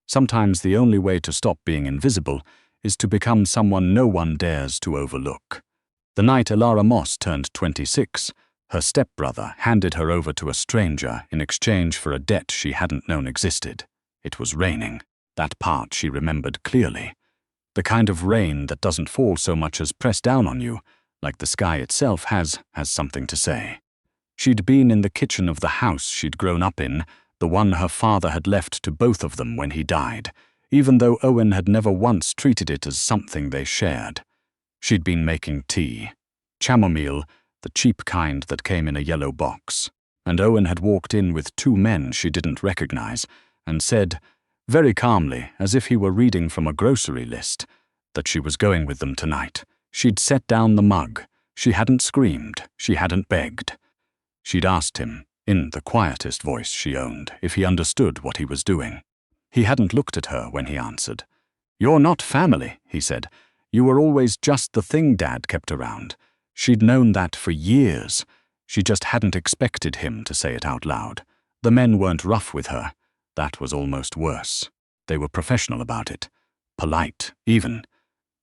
Sometimes the only way to stop being invisible is to become someone no one dares to overlook. The night Elara Moss turned 26, her stepbrother handed her over to a stranger in exchange for a debt she hadn't known existed. It was raining. That part she remembered clearly. The kind of rain that doesn't fall so much as press down on you, like the sky itself has something to say. She'd been in the kitchen of the house she'd grown up in, the one her father had left to both of them when he died, even though Owen had never once treated it as something they shared. She'd been making tea. Chamomile, the cheap kind that came in a yellow box. And Owen had walked in with two men she didn't recognize and said, very calmly, as if he were reading from a grocery list, that she was going with them tonight. She'd set down the mug. She hadn't screamed. She hadn't begged. She'd asked him, in the quietest voice she owned, if he understood what he was doing. He hadn't looked at her when he answered. "You're not family," he said. "You were always just the thing Dad kept around." She'd known that for years. She just hadn't expected him to say it out loud. The men weren't rough with her. That was almost worse. They were professional about it. Polite, even.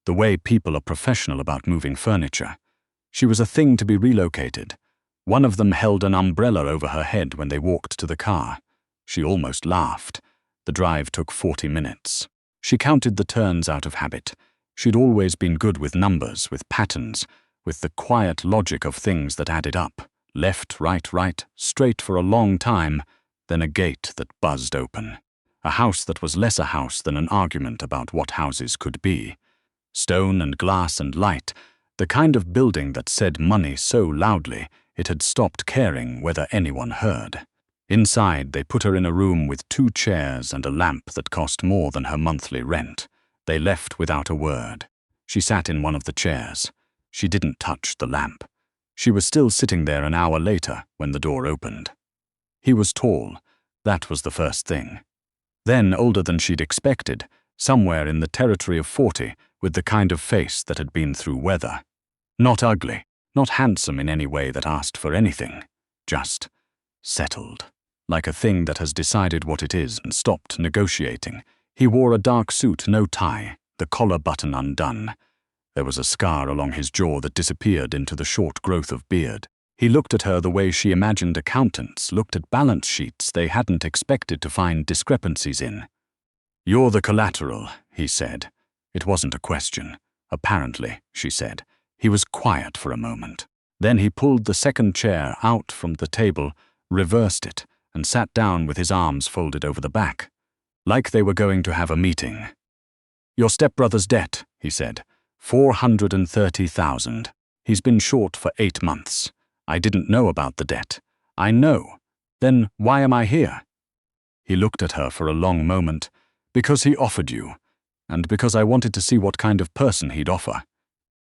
The way people are professional about moving furniture. She was a thing to be relocated. One of them held an umbrella over her head when they walked to the car. She almost laughed. The drive took 40 minutes. She counted the turns out of habit. She'd always been good with numbers, with patterns, with the quiet logic of things that added up. Left, right, straight for a long time, then a gate that buzzed open. A house that was less a house than an argument about what houses could be. Stone and glass and light, the kind of building that said money so loudly it had stopped caring whether anyone heard. Inside, they put her in a room with 2 chairs and a lamp that cost more than her monthly rent. They left without a word. She sat in one of the chairs. She didn't touch the lamp. She was still sitting there an hour later when the door opened. He was tall. That was the first thing. Then older than she'd expected, somewhere in the territory of 40, with the kind of face that had been through weather. Not ugly, not handsome in any way that asked for anything. Just settled. Like a thing that has decided what it is and stopped negotiating. He wore a dark suit, no tie, the collar button undone. There was a scar along his jaw that disappeared into the short growth of beard. He looked at her the way she imagined accountants looked at balance sheets they hadn't expected to find discrepancies in. "You're the collateral," he said. It wasn't a question. "Apparently," she said. He was quiet for a moment. Then he pulled the second chair out from the table, reversed it, and sat down with his arms folded over the back, like they were going to have a meeting. "Your stepbrother's debt," he said. 430,000. He's been short for 8 months. I didn't know about the debt. I know. Then why am I here?" He looked at her for a long moment. "Because he offered you, and because I wanted to see what kind of person he'd offer."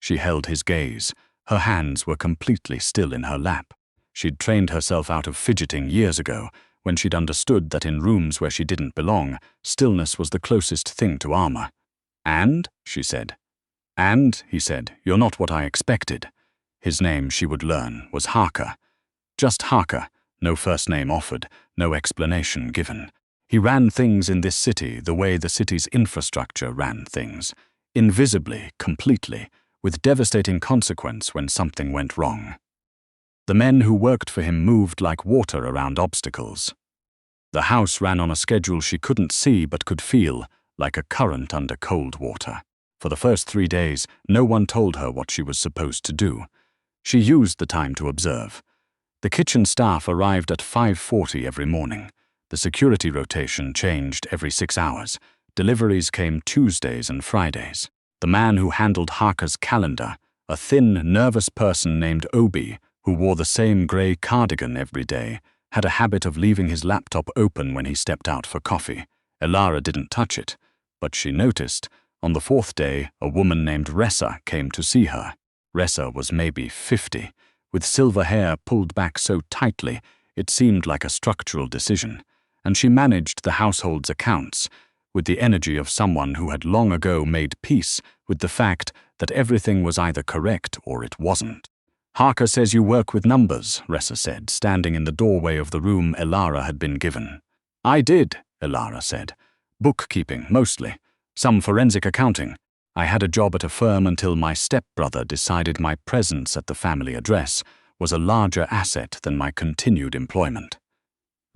She held his gaze. Her hands were completely still in her lap. She'd trained herself out of fidgeting years ago, when she'd understood that in rooms where she didn't belong, stillness was the closest thing to armor. "And?" she said. "And," he said, "you're not what I expected." His name, she would learn, was Harker. Just Harker, no first name offered, no explanation given. He ran things in this city the way the city's infrastructure ran things. Invisibly, completely, with devastating consequence when something went wrong. The men who worked for him moved like water around obstacles. The house ran on a schedule she couldn't see but could feel, like a current under cold water. For the first 3 days, no one told her what she was supposed to do. She used the time to observe. The kitchen staff arrived at 5:40 every morning. The security rotation changed every 6 hours. Deliveries came Tuesdays and Fridays. The man who handled Harker's calendar, a thin, nervous person named Obi, who wore the same grey cardigan every day, had a habit of leaving his laptop open when he stepped out for coffee. Elara didn't touch it, but she noticed, on the 4th day, a woman named Ressa came to see her. Ressa was maybe 50, with silver hair pulled back so tightly it seemed like a structural decision, and she managed the household's accounts with the energy of someone who had long ago made peace with the fact that everything was either correct or it wasn't. "Harker says you work with numbers," Ressa said, standing in the doorway of the room Elara had been given. "I did," Elara said, Bookkeeping, mostly. Some forensic accounting. I had a job at a firm until my stepbrother decided my presence at the family address was a larger asset than my continued employment.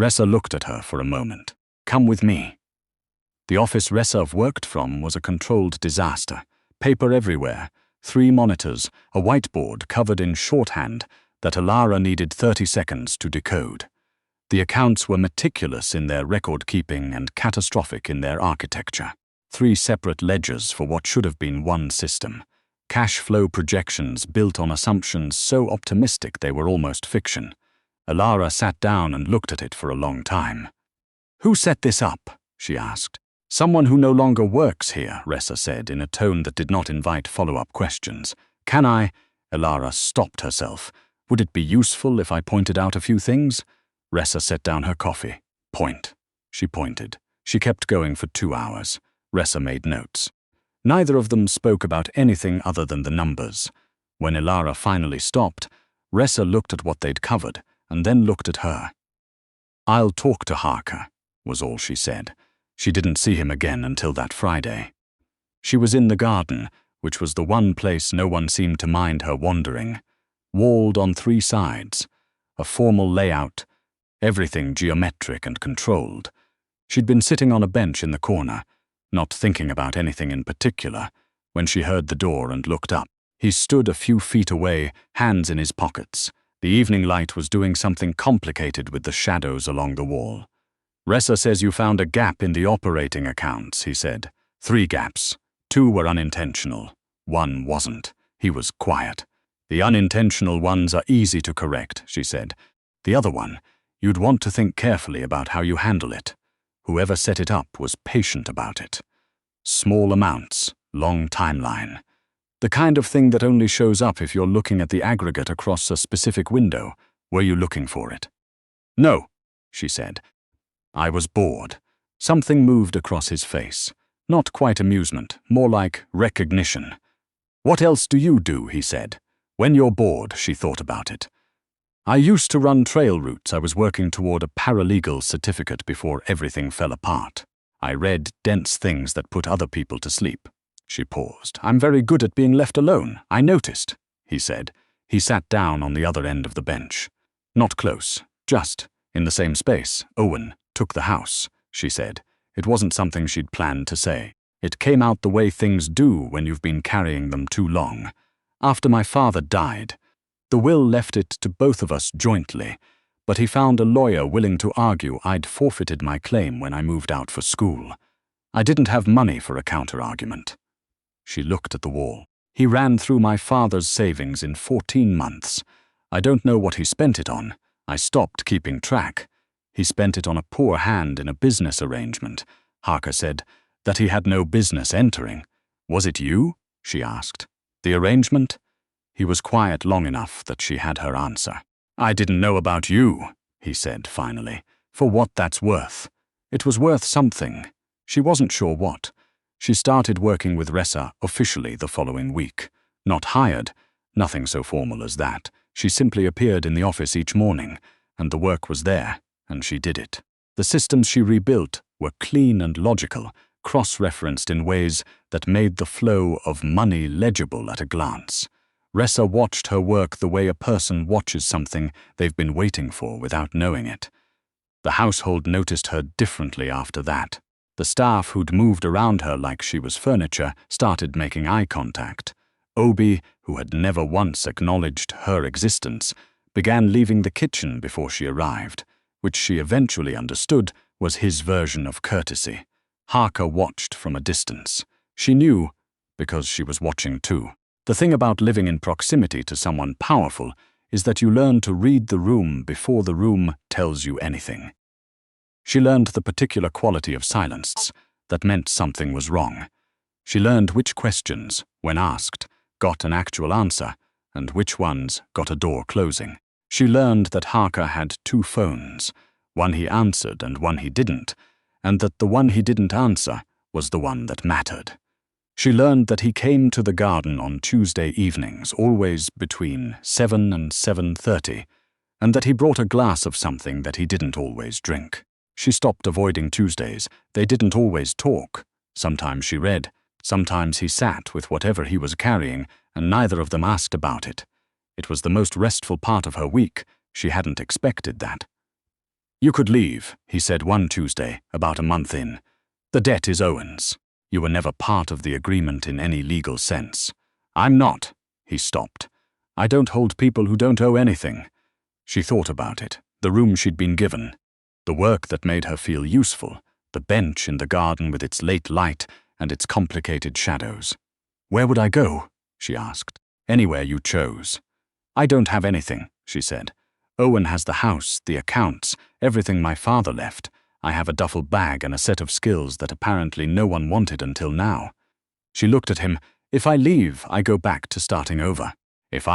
Ressa looked at her for a moment. Come with me. The office Ressa worked from was a controlled disaster. Paper everywhere, 3 monitors, a whiteboard covered in shorthand that Elara needed 30 seconds to decode. The accounts were meticulous in their record-keeping and catastrophic in their architecture. 3 separate ledgers for what should have been one system. Cash flow projections built on assumptions so optimistic they were almost fiction. Elara sat down and looked at it for a long time. "Who set this up?" she asked. "Someone who no longer works here," Ressa said in a tone that did not invite follow-up questions. "Can I?" Elara stopped herself. "Would it be useful if I pointed out a few things?" Ressa set down her coffee. "Point." She pointed. She kept going for 2 hours. Ressa made notes. Neither of them spoke about anything other than the numbers. When Elara finally stopped, Ressa looked at what they'd covered and then looked at her. "I'll talk to Harker," was all she said. She didn't see him again until that Friday. She was in the garden, which was the one place no one seemed to mind her wandering. Walled on 3 sides. A formal layout. Everything geometric and controlled. She'd been sitting on a bench in the corner, not thinking about anything in particular, when she heard the door and looked up. He stood a few feet away, hands in his pockets. The evening light was doing something complicated with the shadows along the wall. "Ressa says you found a gap in the operating accounts," he said. 3 gaps. 2 were unintentional. 1 wasn't. He was quiet. "The unintentional ones are easy to correct," she said. "The other one, you'd want to think carefully about how you handle it. Whoever set it up was patient about it. Small amounts, long timeline. The kind of thing that only shows up if you're looking at the aggregate across a specific window. Were you looking for it?" "No," she said. "I was bored." Something moved across his face. Not quite amusement, more like recognition. "What else do you do?" he said. "When you're bored," she thought about it. "I used to run trail routes. I was working toward a paralegal certificate before everything fell apart. I read dense things that put other people to sleep." She paused. "I'm very good at being left alone. I noticed," he said. He sat down on the other end of the bench. "Not close, just in the same space. Owen took the house," she said. It wasn't something she'd planned to say. It came out the way things do when you've been carrying them too long. "After my father died, the will left it to both of us jointly, but he found a lawyer willing to argue I'd forfeited my claim when I moved out for school. I didn't have money for a counter-argument." She looked at the wall. "He ran through my father's savings in 14 months. I don't know what he spent it on. I stopped keeping track. He spent it on a poor hand in a business arrangement," Harker said, "that he had no business entering." "Was it you?" she asked. "The arrangement?" He was quiet long enough that she had her answer. "I didn't know about you," he said finally, "for what that's worth." It was worth something. She wasn't sure what. She started working with Ressa officially the following week. Not hired, nothing so formal as that. She simply appeared in the office each morning, and the work was there, and she did it. The systems she rebuilt were clean and logical, cross-referenced in ways that made the flow of money legible at a glance. Ressa watched her work the way a person watches something they've been waiting for without knowing it. The household noticed her differently after that. The staff who'd moved around her like she was furniture started making eye contact. Obi, who had never once acknowledged her existence, began leaving the kitchen before she arrived, which she eventually understood was his version of courtesy. Harker watched from a distance. She knew, because she was watching too. The thing about living in proximity to someone powerful is that you learn to read the room before the room tells you anything. She learned the particular quality of silence that meant something was wrong. She learned which questions, when asked, got an actual answer, and which ones got a door closing. She learned that Harker had 2 phones, one he answered and one he didn't, and that the one he didn't answer was the one that mattered. She learned that he came to the garden on Tuesday evenings, always between 7 and 7:30, and that he brought a glass of something that he didn't always drink. She stopped avoiding Tuesdays. They didn't always talk. Sometimes she read. Sometimes he sat with whatever he was carrying, and neither of them asked about it. It was the most restful part of her week. She hadn't expected that. "You could leave," he said one Tuesday, about a month in. "The debt is Owen's. You were never part of the agreement in any legal sense." "I'm not." He stopped. "I don't hold people who don't owe anything." She thought about it, the room she'd been given, the work that made her feel useful, the bench in the garden with its late light and its complicated shadows. "Where would I go?" she asked. "Anywhere you chose." "I don't have anything," she said. "Owen has the house, the accounts, everything my father left. I have a duffel bag and a set of skills that apparently no one wanted until now." She looked at him. "If I leave, I go back to starting over. If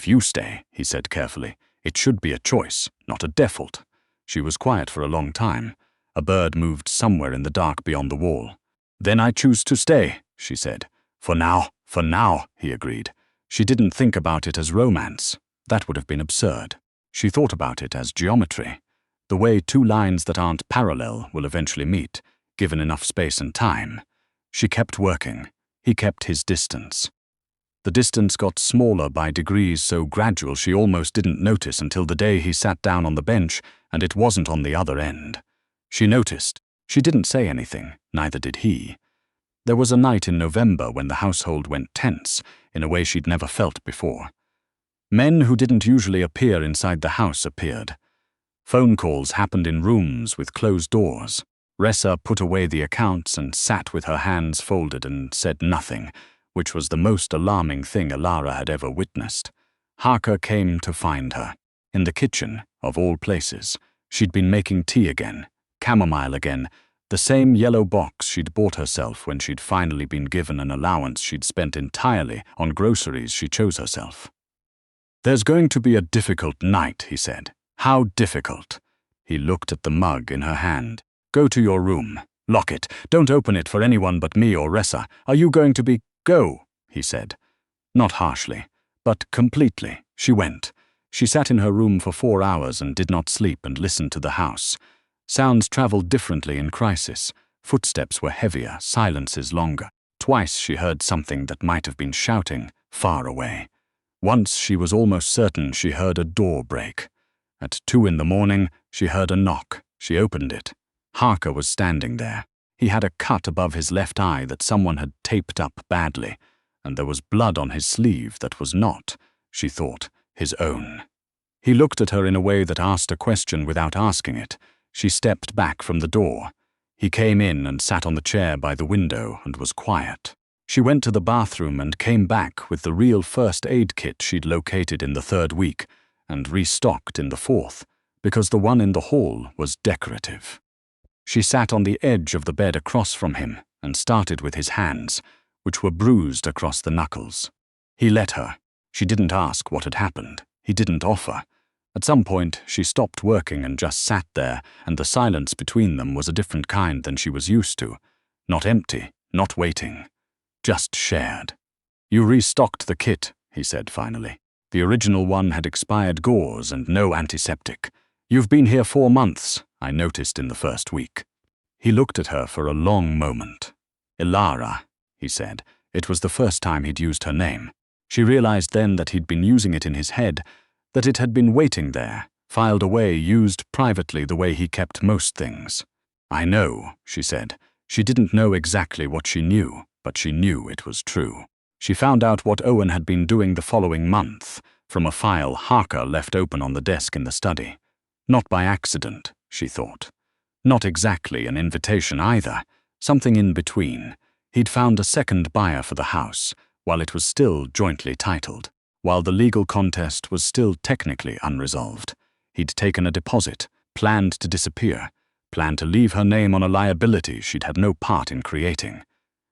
you stay, he said carefully, it should be a choice, not a default." She was quiet for a long time. A bird moved somewhere in the dark beyond the wall. "Then I choose to stay," she said. For now, he agreed. She didn't think about it as romance. That would have been absurd. She thought about it as geometry. The way two lines that aren't parallel will eventually meet, given enough space and time. She kept working. He kept his distance. The distance got smaller by degrees so gradual she almost didn't notice until the day he sat down on the bench and it wasn't on the other end. She noticed. She didn't say anything, neither did he. There was a night in November when the household went tense in a way she'd never felt before. Men who didn't usually appear inside the house appeared. Phone calls happened in rooms with closed doors. Ressa put away the accounts and sat with her hands folded and said nothing, which was the most alarming thing Elara had ever witnessed. Harker came to find her. In the kitchen, of all places. She'd been making tea again, chamomile again, the same yellow box she'd bought herself when she'd finally been given an allowance she'd spent entirely on groceries she chose herself. "There's going to be a difficult night," he said. "How difficult?" He looked at the mug in her hand. "Go to your room. Lock it. Don't open it for anyone but me or Ressa. Are you going to be—" "Go," he said. Not harshly, but completely. She went. She sat in her room for 4 hours and did not sleep and listened to the house. Sounds traveled differently in crisis. Footsteps were heavier, silences longer. Twice she heard something that might have been shouting, far away. Once she was almost certain she heard a door break. At 2 in the morning, she heard a knock. She opened it. Harker was standing there. He had a cut above his left eye that someone had taped up badly, and there was blood on his sleeve that was not, she thought, his own. He looked at her in a way that asked a question without asking it. She stepped back from the door. He came in and sat on the chair by the window and was quiet. She went to the bathroom and came back with the real first aid kit she'd located in the 3rd week and restocked in the 4th, because the one in the hall was decorative. She sat on the edge of the bed across from him and started with his hands, which were bruised across the knuckles. He let her. She didn't ask what had happened. He didn't offer. At some point, she stopped working and just sat there, and the silence between them was a different kind than she was used to. Not empty, not waiting. Just shared. "You restocked the kit," he said finally. "The original one had expired gauze and no antiseptic. You've been here 4 months, I noticed in the 1st week." He looked at her for a long moment. "Elara," he said. It was the first time he'd used her name. She realized then that he'd been using it in his head, that it had been waiting there, filed away, used privately the way he kept most things. "I know," she said. She didn't know exactly what she knew, but she knew it was true. She found out what Owen had been doing the following month, from a file Harker left open on the desk in the study. Not by accident, she thought. Not exactly an invitation either, something in between. He'd found a second buyer for the house, while it was still jointly titled. While the legal contest was still technically unresolved. He'd taken a deposit, planned to disappear, planned to leave her name on a liability she'd had no part in creating.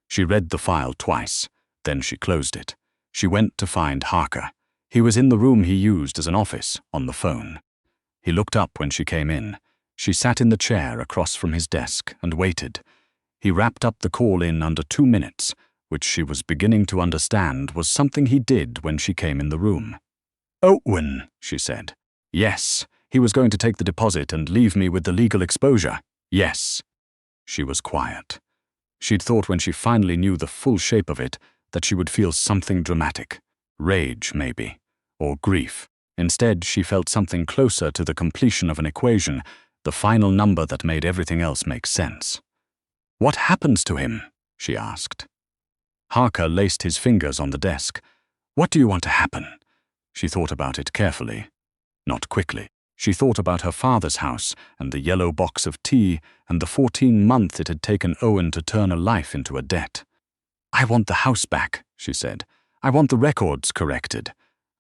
She read the file twice, then she closed it. She went to find Harker. He was in the room he used as an office, on the phone. He looked up when she came in. She sat in the chair across from his desk and waited. He wrapped up the call in under 2 minutes, which she was beginning to understand was something he did when she came in the room. "Owen," she said. "Yes." He was going to take the deposit and leave me with the legal exposure. Yes. She was quiet. She'd thought when she finally knew the full shape of it that she would feel something dramatic. Rage, maybe. Or grief. Instead, she felt something closer to the completion of an equation, the final number that made everything else make sense. "What happens to him?" she asked. Harker laced his fingers on the desk. "What do you want to happen?" She thought about it carefully. Not quickly. She thought about her father's house and the yellow box of tea and the 14 months it had taken Owen to turn a life into a debt. "I want the house back," she said. "I want the records corrected.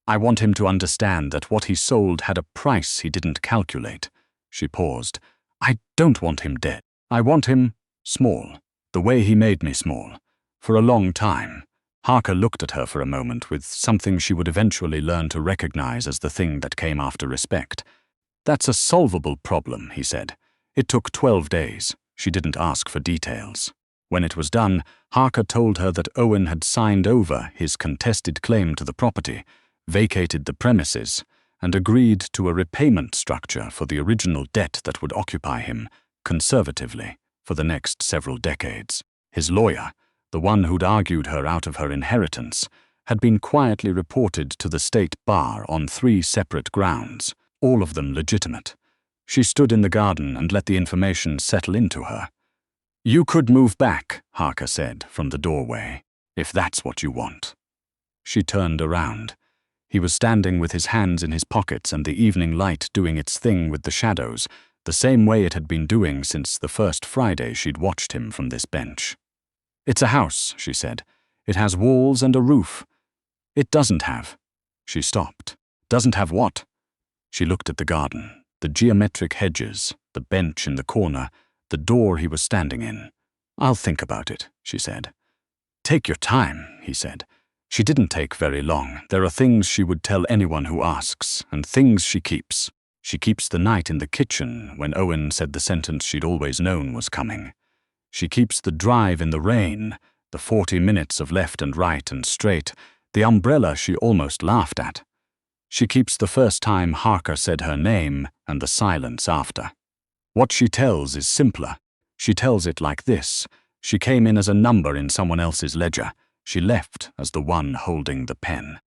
I want him to understand that what he sold had a price he didn't calculate." She paused. "I don't want him dead. I want him small, the way he made me small. For a long time." Harker looked at her for a moment with something she would eventually learn to recognize as the thing that came after respect. "That's a solvable problem," he said. "It took 12 days. She didn't ask for details." When it was done, Harker told her that Owen had signed over his contested claim to the property, vacated the premises, and agreed to a repayment structure for the original debt that would occupy him, conservatively, for the next several decades. His lawyer, the one who'd argued her out of her inheritance, had been quietly reported to the state bar on 3 separate grounds, all of them legitimate. She stood in the garden and let the information settle into her. "You could move back," Harker said from the doorway, "if that's what you want." She turned around. He was standing with his hands in his pockets and the evening light doing its thing with the shadows, the same way it had been doing since the first Friday she'd watched him from this bench. "It's a house," she said. "It has walls and a roof." "It doesn't have." She stopped. "Doesn't have what?" She looked at the garden, the geometric hedges, the bench in the corner, the door he was standing in. "I'll think about it," she said. "Take your time," he said. She didn't take very long. There are things she would tell anyone who asks, and things she keeps. She keeps the night in the kitchen when Owen said the sentence she'd always known was coming. She keeps the drive in the rain, the 40 minutes of left and right and straight, the umbrella she almost laughed at. She keeps the first time Harker said her name and the silence after. What she tells is simpler. She tells it like this. She came in as a number in someone else's ledger. She left as the one holding the pen.